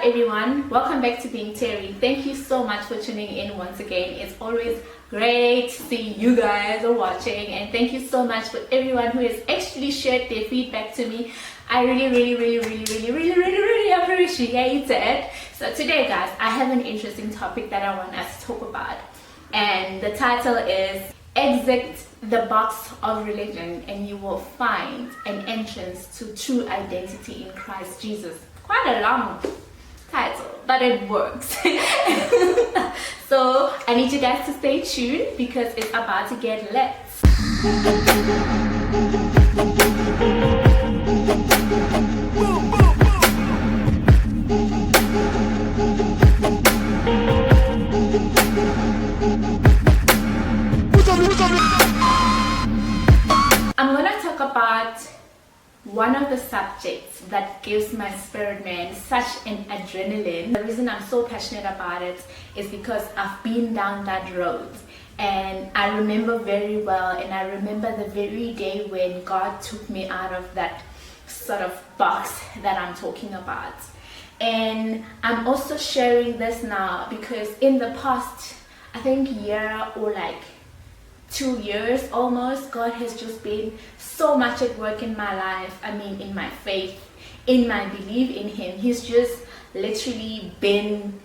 up everyone? Welcome back to Being Terry. Thank you so much for tuning in once again. It's always great to see you guys are watching, and thank you so much for everyone who has actually shared their feedback to me. I really appreciate it. So today guys, I have an interesting topic that I want us to talk about, and the title is Exit the Box of Religion and You Will Find an Entrance to True Identity in Christ Jesus. Quite a long title, but it works. So I need you guys to stay tuned because it's about to get lit. I'm gonna talk about one of the subjects that gives my spirit man such an adrenaline. The reason I'm so passionate about it is because I've been down that road, and I remember very well, and I remember the very day when God took me out of that sort of box that I'm talking about. And I'm also sharing this now because in the past, I think year or like 2 years almost, God has just been so much at work in my life. I mean, in my faith, in my belief in Him. He's just literally been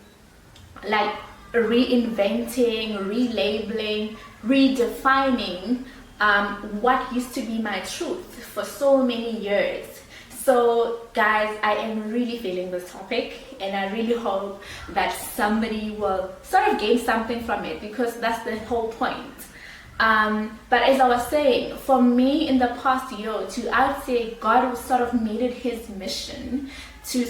like reinventing, relabeling, redefining what used to be my truth for so many years. So guys, I am really feeling this topic, and I really hope that somebody will sort of gain something from it, because that's the whole point. But as I was saying, for me in the past year or two, I would say God sort of made it His mission to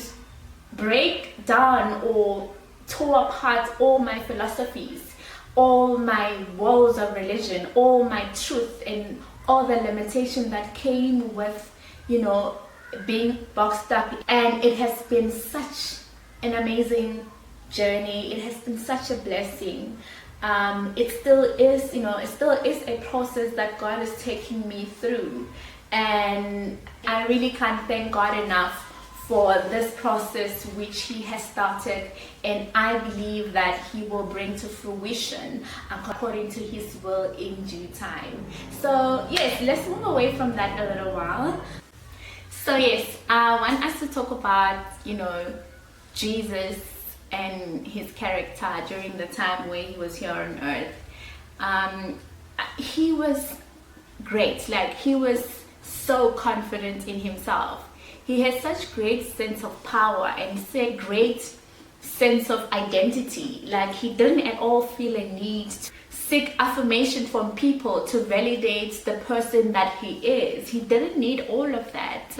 break down or tore apart all my philosophies, all my walls of religion, all my truth, and all the limitation that came with, you know, being boxed up. And it has been such an amazing journey. It has been such a blessing. It still is, you know, it still is a process that God is taking me through, and I really can't thank God enough for this process which He has started, and I believe that He will bring to fruition according to His will in due time. So yes, let's move away from that a little while. So yes, I want us to talk about, you know, Jesus and His character during the time where He was here on earth. He was great. Like, He was so confident in Himself. He had such great sense of power, and such great sense of identity. Like, He didn't at all feel a need to seek affirmation from people to validate the person that He is. He didn't need all of that.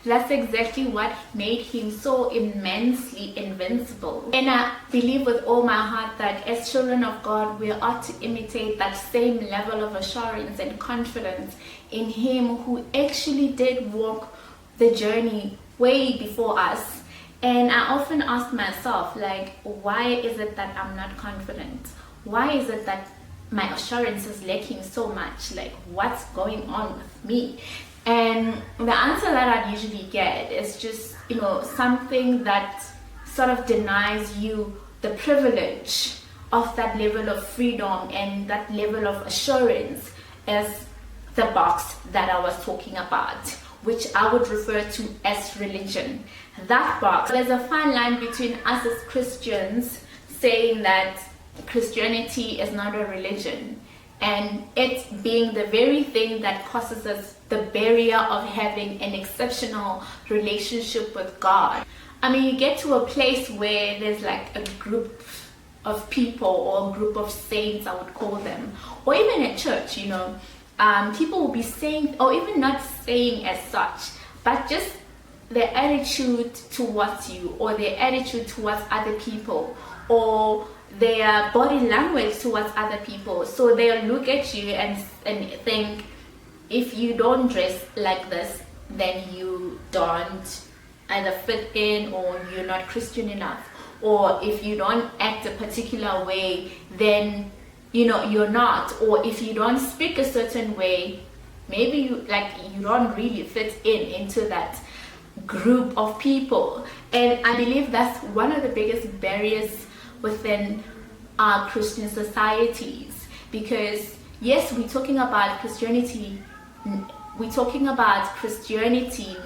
That's exactly what made Him so immensely invincible. And I believe with all my heart that as children of God, we ought to imitate that same level of assurance and confidence in Him who actually did walk the journey way before us. And I often ask myself, like, why is it that I'm not confident? Why is it that my assurance is lacking so much? Like, what's going on with me? And the answer that I'd usually get is just, you know, something that sort of denies you the privilege of that level of freedom and that level of assurance as the box that I was talking about, which I would refer to as religion. That box. There's a fine line between us as Christians saying that Christianity is not a religion, and it being the very thing that causes us the barrier of having an exceptional relationship with God. I mean, you get to a place where there's like a group of people, or a group of saints, I would call them, or even at church, you know, people will be saying, or even not saying as such, but just their attitude towards you, or their attitude towards other people, or their body language towards other people. So they'll look at you and think, if you don't dress like this, then you don't either fit in, or you're not Christian enough. Or if you don't act a particular way, then, you know, you're not. Or if you don't speak a certain way, maybe you don't really fit into that group of people. And I believe that's one of the biggest barriers within our Christian societies, because yes, we're talking about Christianity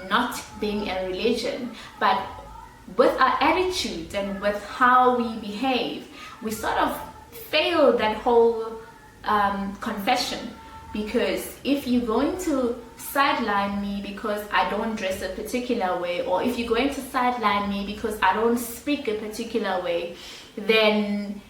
not being a religion, but with our attitude and with how we behave, we sort of fail that whole confession. Because if you're going to sideline me because I don't dress a particular way, or if you're going to sideline me because I don't speak a particular way, then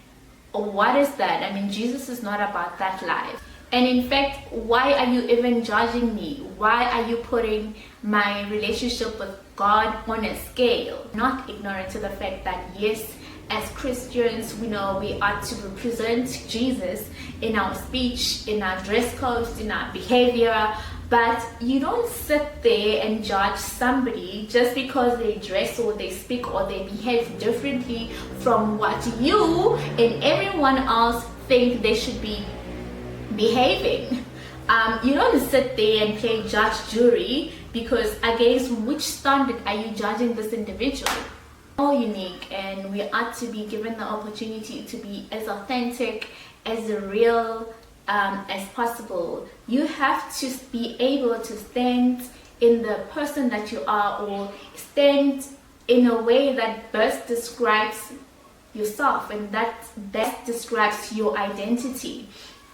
what is that? I mean, Jesus is not about that life. And in fact, why are you even judging me? Why are you putting my relationship with God on a scale? Not ignorant to the fact that yes, as Christians, we know we are to represent Jesus in our speech, in our dress codes, in our behavior, but you don't sit there and judge somebody just because they dress or they speak or they behave differently from what you and everyone else think they should be behaving. You don't sit there and play judge jury, because against which standard are you judging this individual? All unique, and we are to be given the opportunity to be as authentic, as real as possible. You have to be able to stand in the person that you are, or stand in a way that best describes yourself and that best describes your identity.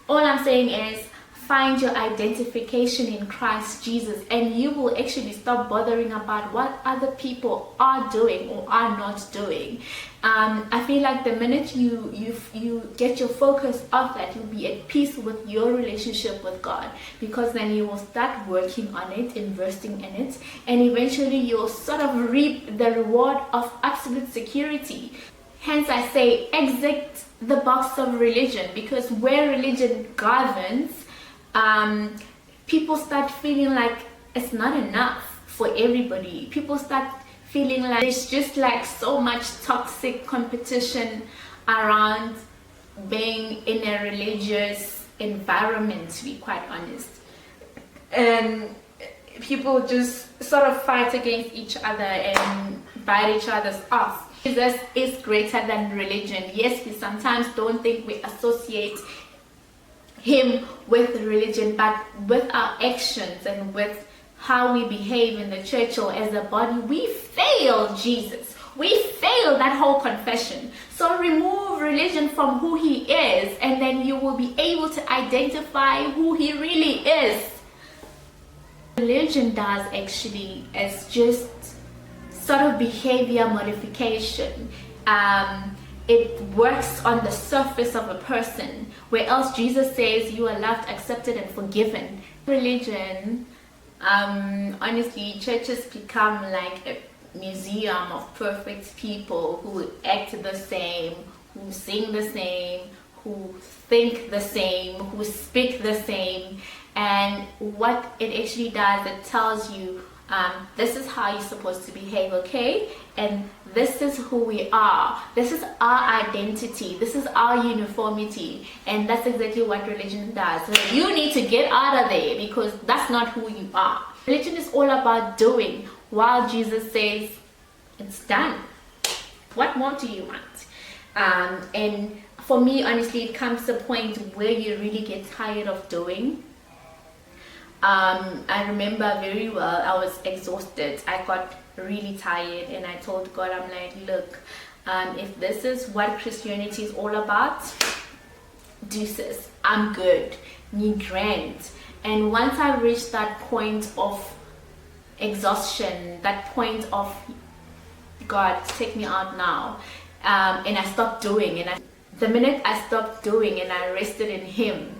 All I'm saying is, find your identification in Christ Jesus, and you will actually stop bothering about what other people are doing or are not doing. I feel like the minute you get your focus off that, you'll be at peace with your relationship with God, because then you will start working on it, investing in it, and eventually you'll sort of reap the reward of absolute security. Hence I say, exit the box of religion, because where religion governs, people start feeling like it's not enough for everybody. People start feeling like there's just like so much toxic competition around being in a religious environment, to be quite honest. And people just sort of fight against each other and bite each other's off. Jesus is greater than religion. Yes, we sometimes don't think we associate him with religion, but with our actions and with how we behave in the church or as a body, we fail Jesus. We fail that whole confession. So remove religion from who he is, and then you will be able to identify who he really is. Religion does actually is just sort of behavior modification. It works on the surface of a person, where else Jesus says you are loved, accepted, and forgiven. Religion, honestly, churches become like a museum of perfect people who act the same, who sing the same, who think the same, who speak the same. And what it actually does, it tells you this is how you're supposed to behave, okay? And this is who we are. This is our identity. This is our uniformity. And that's exactly what religion does. So you need to get out of there, because that's not who you are. Religion is all about doing, while Jesus says, it's done. What more do you want? And for me, honestly, it comes to a point where you really get tired of doing. I remember very well, I was exhausted. I got really tired, and I told God, I'm like, look, if this is what Christianity is all about, deuces, I'm good, me grand. And once I reached that point of exhaustion, that point of God, take me out now, and I stopped doing, and the minute I stopped doing and I rested in him,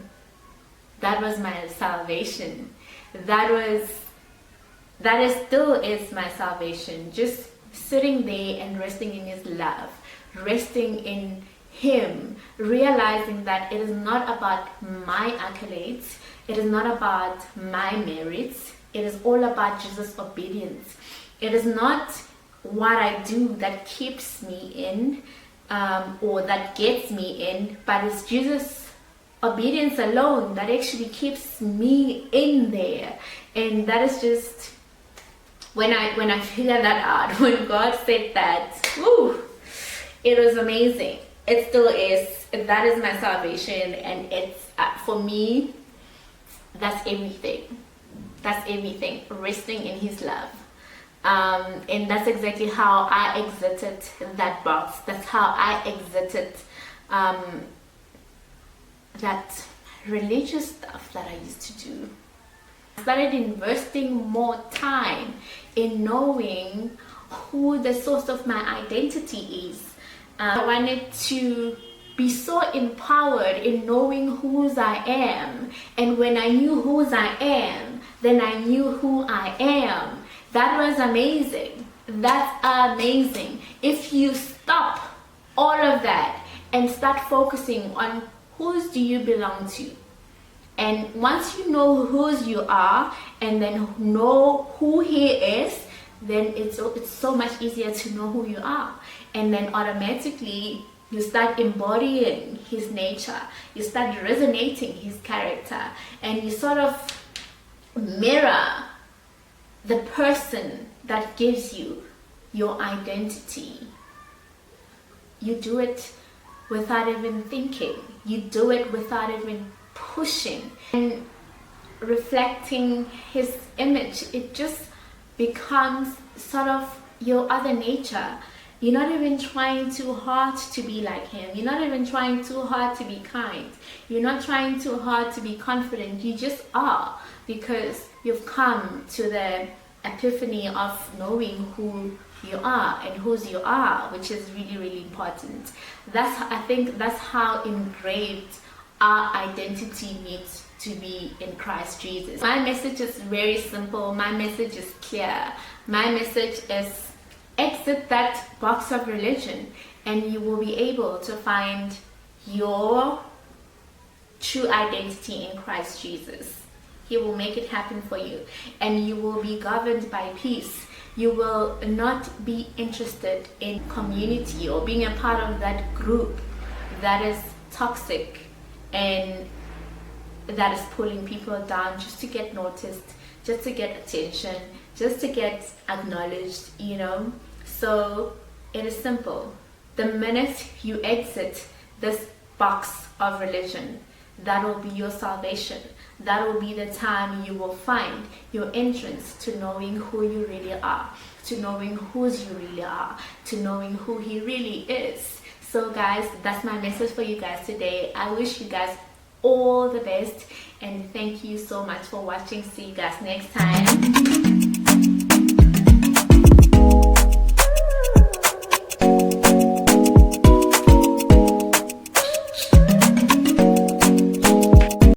that was my salvation. That still is my salvation. Just sitting there and resting in his love, resting in him, realizing that it is not about my accolades, it is not about my merits, it is all about Jesus' obedience. It is not what I do that keeps me in, or that gets me in, but it's Jesus' obedience alone that actually keeps me in there. And that is just when I figured that out, when God said that, woo, it was amazing. It still is. That is my salvation, and it's for me, that's everything. That's everything. Resting in His love. And that's exactly how I exited that box. That's how I exited that religious stuff that I used to do. I started investing more time in knowing who the source of my identity is. I wanted to be so empowered in knowing whose I am, and when I knew whose I am, then I knew who I am. That was amazing. That's amazing. If you stop all of that and start focusing on whose do you belong to, and once you know whose you are and then know who He is, then it's so much easier to know who you are, and then automatically you start embodying His nature, you start resonating His character, and you sort of mirror the person that gives you your identity. You do it without even thinking. You do it without even pushing and reflecting His image. It just becomes sort of your other nature. You're not even trying too hard to be like Him. You're not even trying too hard to be kind. You're not trying too hard to be confident. You just are, because you've come to the epiphany of knowing who you are and whose you are, which is really, really important. I think that's how engraved our identity needs to be in Christ Jesus. My message is very simple. My message is clear. My message is exit that box of religion, and you will be able to find your true identity in Christ Jesus. He will make it happen for you, and you will be governed by peace. You will not be interested in community or being a part of that group that is toxic and that is pulling people down just to get noticed, just to get attention, just to get acknowledged, you know. So it is simple. The minute you exit this box of religion, that will be your salvation. That will be the time you will find your entrance to knowing who you really are, to knowing whose you really are, to knowing who He really is. So guys, that's my message for you guys today. I wish you guys all the best, and thank you so much for watching. See you guys next time.